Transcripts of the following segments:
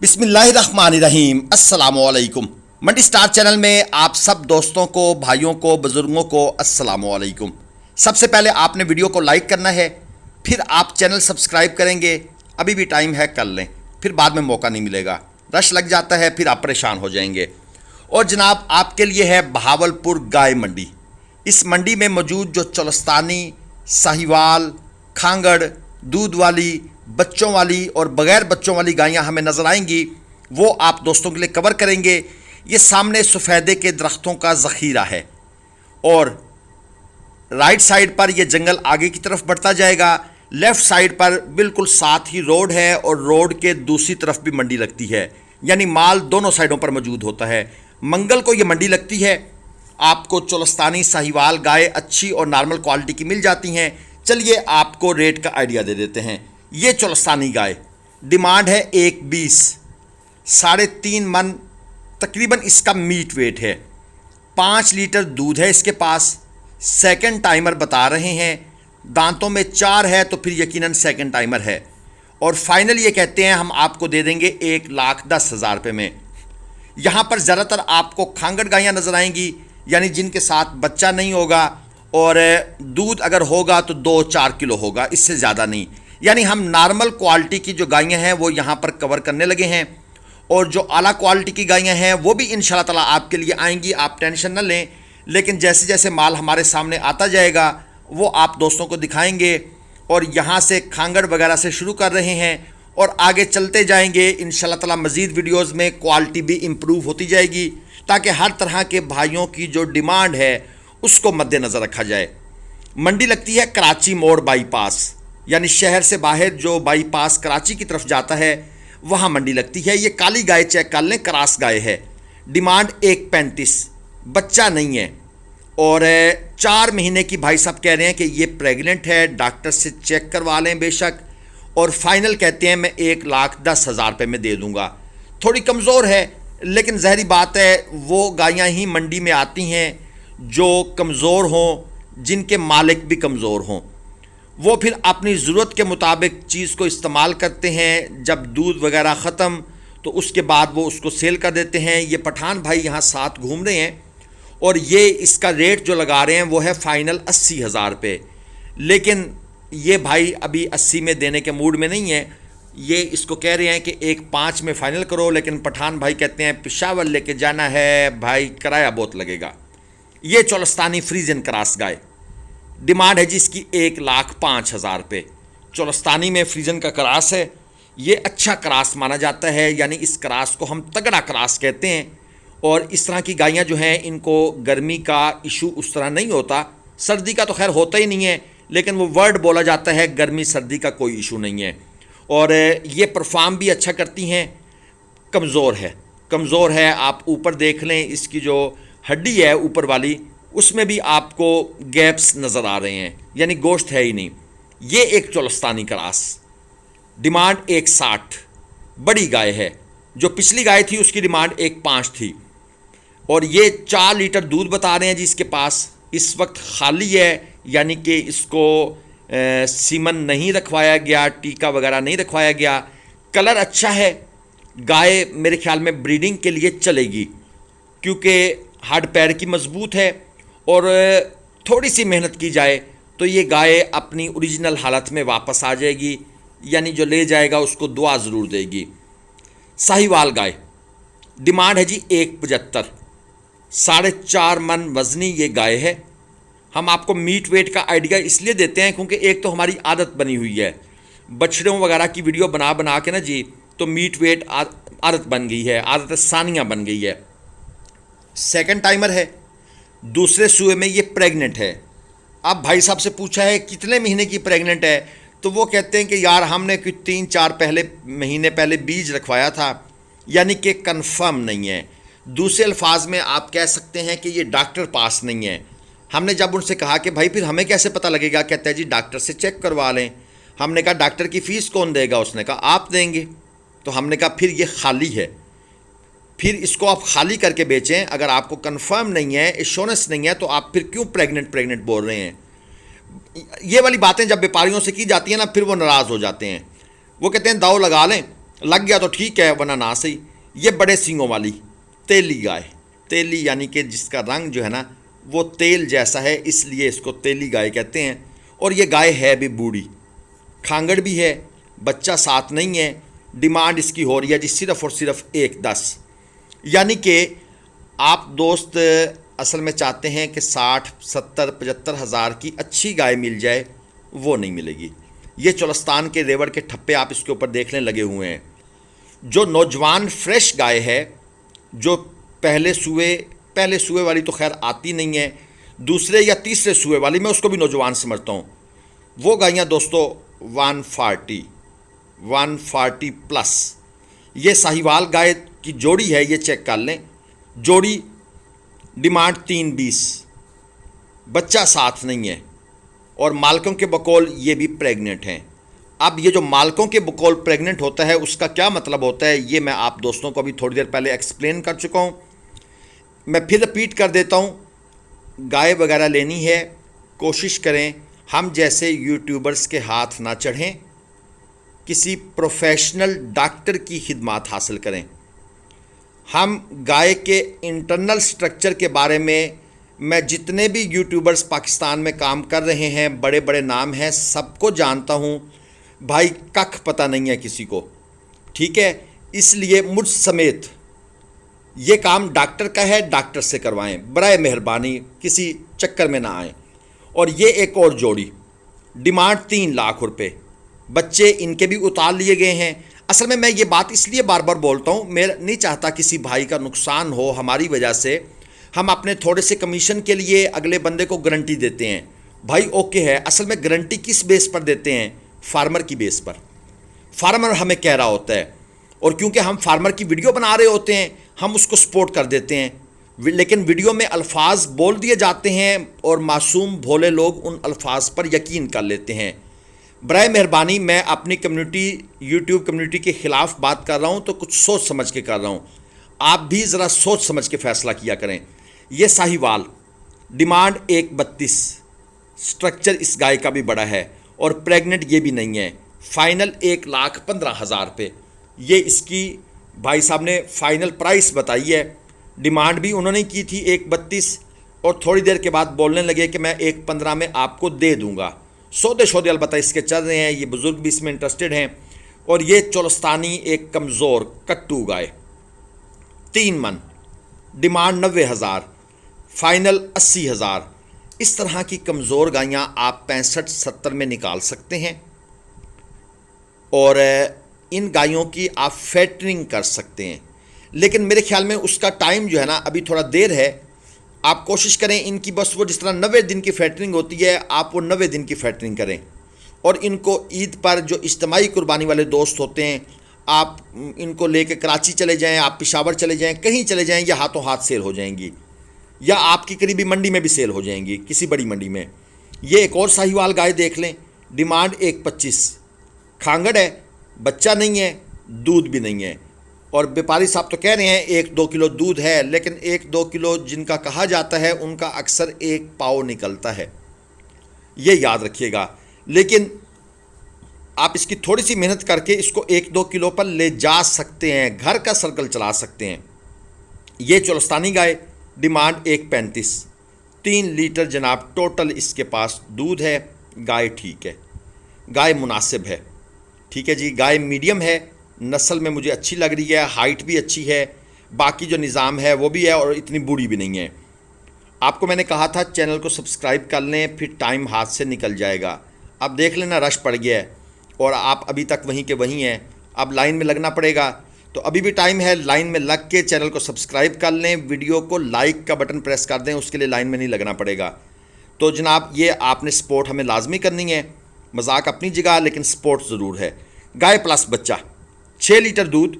बिस्मिल्लाहिर्रहमानिर्रहीम। अस्सलामुअलैकुम। मंडी star channel में आप सब दोस्तों को, भाइयों को, बुजुर्गों को अस्सलामुअलैकुम। सबसे पहले आपने वीडियो को लाइक करना है, फिर आप चैनल सब्सक्राइब करेंगे। अभी भी टाइम है, कर लें, फिर बाद में मौका नहीं मिलेगा, रश लग जाता है, फिर आप परेशान हो जाएंगे। और जनाब आपके लिए है बहावलपुर गाय मंडी। इस मंडी में मौजूद जो चोलस्तानी, साहिवाल, खांगड़, दूध वाली, बच्चों वाली और बग़ैर बच्चों वाली गायें हमें नज़र आएंगी, वो आप दोस्तों के लिए कवर करेंगे। ये सामने सफ़ेदे के दरख्तों का ज़ख़ीरा है और राइट साइड पर यह जंगल आगे की तरफ बढ़ता जाएगा। लेफ़्ट साइड पर बिल्कुल साथ ही रोड है और रोड के दूसरी तरफ भी मंडी लगती है, यानी माल दोनों साइडों पर मौजूद होता है। मंगल को ये मंडी लगती है। आपको चोलस्तानी, साहिवाल गाय अच्छी और नॉर्मल क्वालिटी की मिल जाती हैं। चलिए आपको रेट का आइडिया दे देते हैं। ये चोलस्तानी गाय डिमांड है 1.20, 3.5 मन तकरीबन इसका मीट वेट है। 5 लीटर दूध है इसके पास। सेकंड टाइमर बता रहे हैं, दांतों में 4 है तो फिर यकीनन सेकंड टाइमर है। और फाइनल ये कहते हैं हम आपको दे देंगे 1,10,000 रुपये में। यहाँ पर ज़्यादातर आपको खांगड़ गायें नज़र आएंगी, यानी जिनके साथ बच्चा नहीं होगा और दूध अगर होगा तो 2-4 किलो होगा, इससे ज़्यादा नहीं। यानी हम नॉर्मल क्वालिटी की जो गायें हैं वो यहाँ पर कवर करने लगे हैं, और जो आला क्वालिटी की गायें हैं वो भी इंशाल्लाह ताला आपके लिए आएंगी, आप टेंशन न लें। लेकिन जैसे जैसे माल हमारे सामने आता जाएगा वो आप दोस्तों को दिखाएंगे। और यहाँ से खांगड़ वगैरह से शुरू कर रहे हैं और आगे चलते जाएंगे इंशाल्लाह ताला। मज़ीद वीडियोस में क्वालिटी भी इम्प्रूव होती जाएगी ताकि हर तरह के भाइयों की जो डिमांड है उसको मद्देनज़र रखा जाए। मंडी लगती है कराची मोड़ बाईपास, यानी शहर से बाहर जो बाईपास कराची की तरफ जाता है वहाँ मंडी लगती है। ये काली गाय चेक कर लें, क्रॉस गाय है। डिमांड 1.35, बच्चा नहीं है और 4 महीने की भाई साहब कह रहे हैं कि ये प्रेग्नेंट है। डॉक्टर से चेक करवा लें बेशक। और फाइनल कहते हैं मैं 1,10,000 रुपये में दे दूँगा। थोड़ी कमज़ोर है, लेकिन ज़हरी बात है वो गायें ही मंडी में आती हैं जो कमज़ोर हों, जिनके मालिक भी कमज़ोर हों। वो फिर अपनी ज़रूरत के मुताबिक चीज़ को इस्तेमाल करते हैं। जब दूध वगैरह ख़त्म तो उसके बाद वो उसको सेल कर देते हैं। ये पठान भाई यहाँ साथ घूम रहे हैं और ये इसका रेट जो लगा रहे हैं वो है फ़ाइनल 80,000 रुपये। लेकिन ये भाई अभी 80 में देने के मूड में नहीं है। ये इसको कह रहे हैं कि 1.5 में फ़ाइनल करो, लेकिन पठान भाई कहते हैं पेशावर लेके जाना है भाई, किराया बहुत लगेगा। ये चोलस्तानी फ्रीजन क्रॉस गाय डिमांड है जिसकी 1,05,000 रुपये। चोलस्तानी में फ्रीजन का क्रॉस है, ये अच्छा क्रॉस माना जाता है, यानी इस क्रॉस को हम तगड़ा क्रॉस कहते हैं। और इस तरह की गायें जो हैं इनको गर्मी का इशू उस तरह नहीं होता, सर्दी का तो खैर होता ही नहीं है, लेकिन वो वर्ड बोला जाता है गर्मी सर्दी का कोई इशू नहीं है। और ये परफॉर्म भी अच्छा करती हैं। कमज़ोर है, आप ऊपर देख लें, इसकी जो हड्डी है ऊपर वाली उसमें भी आपको गैप्स नज़र आ रहे हैं, यानी गोश्त है ही नहीं। ये एक चोलस्तानी क्रॉस, डिमांड 1.60, बड़ी गाय है। जो पिछली गाय थी उसकी डिमांड 1.5 थी। और ये 4 लीटर दूध बता रहे हैं जी इसके पास। इस वक्त खाली है, यानी कि इसको सीमन नहीं रखवाया गया, टीका वगैरह नहीं रखवाया गया। कलर अच्छा है। गाय मेरे ख्याल में ब्रीडिंग के लिए चलेगी, क्योंकि हड्ड पैर की मजबूत है। और थोड़ी सी मेहनत की जाए तो ये गाय अपनी ओरिजिनल हालत में वापस आ जाएगी, यानी जो ले जाएगा उसको दुआ ज़रूर देगी। साहिवाल गाय डिमांड है जी 1.75, 4.5 मन वज़नी ये गाय है। हम आपको मीट वेट का आइडिया इसलिए देते हैं क्योंकि एक तो हमारी आदत बनी हुई है बछड़ों वगैरह की वीडियो बना बना के ना जी, तो मीट वेट आदत बन गई है, आदत सानिया बन गई है। सेकंड टाइमर है, दूसरे सूए में ये प्रेग्नेंट है। अब भाई साहब से पूछा है कितने महीने की प्रेग्नेंट है, तो वो कहते हैं कि यार हमने कुछ 3-4 महीने पहले बीज रखवाया था, यानी कि कंफर्म नहीं है। दूसरे अल्फाज में आप कह सकते हैं कि ये डॉक्टर पास नहीं है। हमने जब उनसे कहा कि भाई फिर हमें कैसे पता लगेगा, कहते हैं जी डॉक्टर से चेक करवा लें। हमने कहा डॉक्टर की फ़ीस कौन देगा, उसने कहा आप देंगे। तो हमने कहा फिर ये खाली है, फिर इसको आप खाली करके बेचें। अगर आपको कंफर्म नहीं है, एश्योरेंस नहीं है, तो आप फिर क्यों प्रेग्नेंट बोल रहे हैं। ये वाली बातें जब व्यापारियों से की जाती हैं ना, फिर वो नाराज़ हो जाते हैं। वो कहते हैं दाव लगा लें, लग गया तो ठीक है, वरना ना सही। ये बड़े सींगों वाली तेली गाय, तेली यानी कि जिसका रंग जो है ना वो तेल जैसा है, इसलिए इसको तेली गाय कहते हैं। और ये गाय है भी बूढ़ी, खांगड़ भी है, बच्चा साथ नहीं है। डिमांड इसकी हो रही है जी सिर्फ और सिर्फ 1,10, यानी कि आप दोस्त असल में चाहते हैं कि 60, 70, 75 हज़ार की अच्छी गाय मिल जाए, वो नहीं मिलेगी। ये चोलस्तान के रेवड़ के ठप्पे आप इसके ऊपर देखने लगे हुए हैं। जो नौजवान फ्रेश गाय है, जो पहले सूए वाली तो खैर आती नहीं है, दूसरे या तीसरे सूए वाली, मैं उसको भी नौजवान समझता हूँ, वो गायें दोस्तों 140 प्लस। ये साहिवाल गाय की जोड़ी है, ये चेक कर लें। जोड़ी डिमांड 3,20, बच्चा साथ नहीं है, और मालकों के बकौल ये भी प्रेग्नेंट हैं। अब ये जो मालकों के बकौल प्रेग्नेंट होता है उसका क्या मतलब होता है, ये मैं आप दोस्तों को अभी थोड़ी देर पहले एक्सप्लेन कर चुका हूँ। मैं फिर रिपीट कर देता हूँ। गाय वगैरह लेनी है, कोशिश करें हम जैसे यूट्यूबर्स के हाथ ना चढ़ें, किसी प्रोफेशनल डॉक्टर की खिदमत हासिल करें। हम गाय के इंटरनल स्ट्रक्चर के बारे में, मैं जितने भी यूट्यूबर्स पाकिस्तान में काम कर रहे हैं, बड़े बड़े नाम हैं, सबको जानता हूँ भाई, कख पता नहीं है किसी को, ठीक है। इसलिए मुझ समेत ये काम डॉक्टर का है, डॉक्टर से करवाएं, बराए मेहरबानी किसी चक्कर में ना आएँ। और ये एक और जोड़ी डिमांड 3 लाख रुपए, बच्चे इनके भी उतार लिए गए हैं। असल में मैं ये बात इसलिए बार बार बोलता हूँ, मैं नहीं चाहता किसी भाई का नुकसान हो हमारी वजह से। हम अपने थोड़े से कमीशन के लिए अगले बंदे को गारंटी देते हैं, भाई ओके है। असल में गारंटी किस बेस पर देते हैं, फार्मर की बेस पर। फार्मर हमें कह रहा होता है, और क्योंकि हम फार्मर की वीडियो बना रहे होते हैं, हम उसको सपोर्ट कर देते हैं। लेकिन वीडियो में अल्फाज बोल दिए जाते हैं और मासूम भोले लोग उन अल्फाज पर यकीन कर लेते हैं। बराए मेहरबानी, मैं अपनी कम्युनिटी, यूट्यूब कम्युनिटी के ख़िलाफ़ बात कर रहा हूँ तो कुछ सोच समझ के कर रहा हूँ। आप भी ज़रा सोच समझ के फ़ैसला किया करें। ये साहिवाल डिमांड 1,32, स्ट्रक्चर इस गाय का भी बड़ा है और प्रेग्नेंट ये भी नहीं है। फाइनल 1,15,000 रुपये ये इसकी भाई साहब ने फाइनल प्राइस बताई है। डिमांड भी उन्होंने की थी 1,32, और थोड़ी देर के बाद बोलने लगे कि मैं 1,15 में आपको दे दूंगा। सौदे शौदे अलबत्ता इसके चल रहे हैं, ये बुज़ुर्ग भी इसमें इंटरेस्टेड हैं। और ये चोलस्तानी एक कमज़ोर कट्टू गाय 3 मन, डिमांड 90,000, फाइनल 80,000। इस तरह की कमज़ोर गायें आप 65-70 में निकाल सकते हैं, और इन गायों की आप फैटरिंग कर सकते हैं। लेकिन मेरे ख्याल में उसका टाइम जो है ना अभी थोड़ा देर है। आप कोशिश करें इनकी बस वो जिस तरह 90 दिन की फैटरिंग होती है, आप वो 90 दिन की फैटरिंग करें। और इनको ईद पर जो इज्तिमाई कुर्बानी वाले दोस्त होते हैं, आप इनको लेके कराची चले जाएं, आप पेशावर चले जाएं, कहीं चले जाएं, या हाथों हाथ सेल हो जाएंगी, या आपकी करीबी मंडी में भी सेल हो जाएंगी, किसी बड़ी मंडी में। ये एक और साहिवाल गाय देख लें, डिमांड 1,25, खांगड़ है, बच्चा नहीं है, दूध भी नहीं है। और व्यापारी साहब तो कह रहे हैं 1-2 किलो दूध है, लेकिन 1-2 किलो जिनका कहा जाता है उनका अक्सर 1 पाव निकलता है, ये याद रखिएगा। लेकिन आप इसकी थोड़ी सी मेहनत करके इसको 1-2 किलो पर ले जा सकते हैं, घर का सर्कल चला सकते हैं। ये चोलस्तानी गाय डिमांड 1,35, 3 लीटर जनाब टोटल इसके पास दूध है। गाय ठीक है, गाय मुनासिब है, ठीक है जी। गाय मीडियम है, नस्ल में मुझे अच्छी लग रही है, हाइट भी अच्छी है, बाकी जो निज़ाम है वो भी है, और इतनी बूढ़ी भी नहीं है। आपको मैंने कहा था चैनल को सब्सक्राइब कर लें, फिर टाइम हाथ से निकल जाएगा। अब देख लेना रश पड़ गया है और आप अभी तक वहीं के वहीं हैं, अब लाइन में लगना पड़ेगा। तो अभी भी टाइम है, लाइन में लग के चैनल को सब्सक्राइब कर लें, वीडियो को लाइक का बटन प्रेस कर दें, उसके लिए लाइन में नहीं लगना पड़ेगा। तो जनाब ये आपने सपोर्ट हमें लाजमी करनी है, मजाक अपनी जगह लेकिन सपोर्ट ज़रूर है। गाय प्लस बच्चा, 6 लीटर दूध,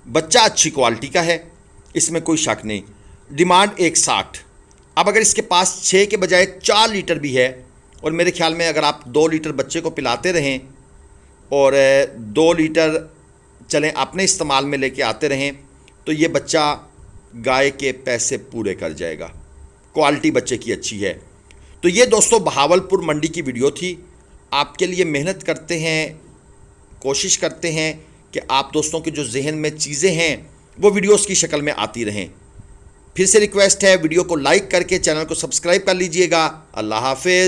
बच्चा अच्छी क्वालिटी का है, इसमें कोई शक नहीं। डिमांड 1,60। अब अगर इसके पास 6 के बजाय 4 लीटर भी है, और मेरे ख्याल में अगर आप 2 लीटर बच्चे को पिलाते रहें और 2 लीटर चलें अपने इस्तेमाल में लेके आते रहें, तो ये बच्चा गाय के पैसे पूरे कर जाएगा। क्वालिटी बच्चे की अच्छी है। तो ये दोस्तों बहावलपुर मंडी की वीडियो थी। आपके लिए मेहनत करते हैं, कोशिश करते हैं कि आप दोस्तों के जो जहन में चीज़ें हैं वो वीडियोस की शक्ल में आती रहें। फिर से रिक्वेस्ट है, वीडियो को लाइक करके चैनल को सब्सक्राइब कर लीजिएगा। अल्लाह हाफिज़।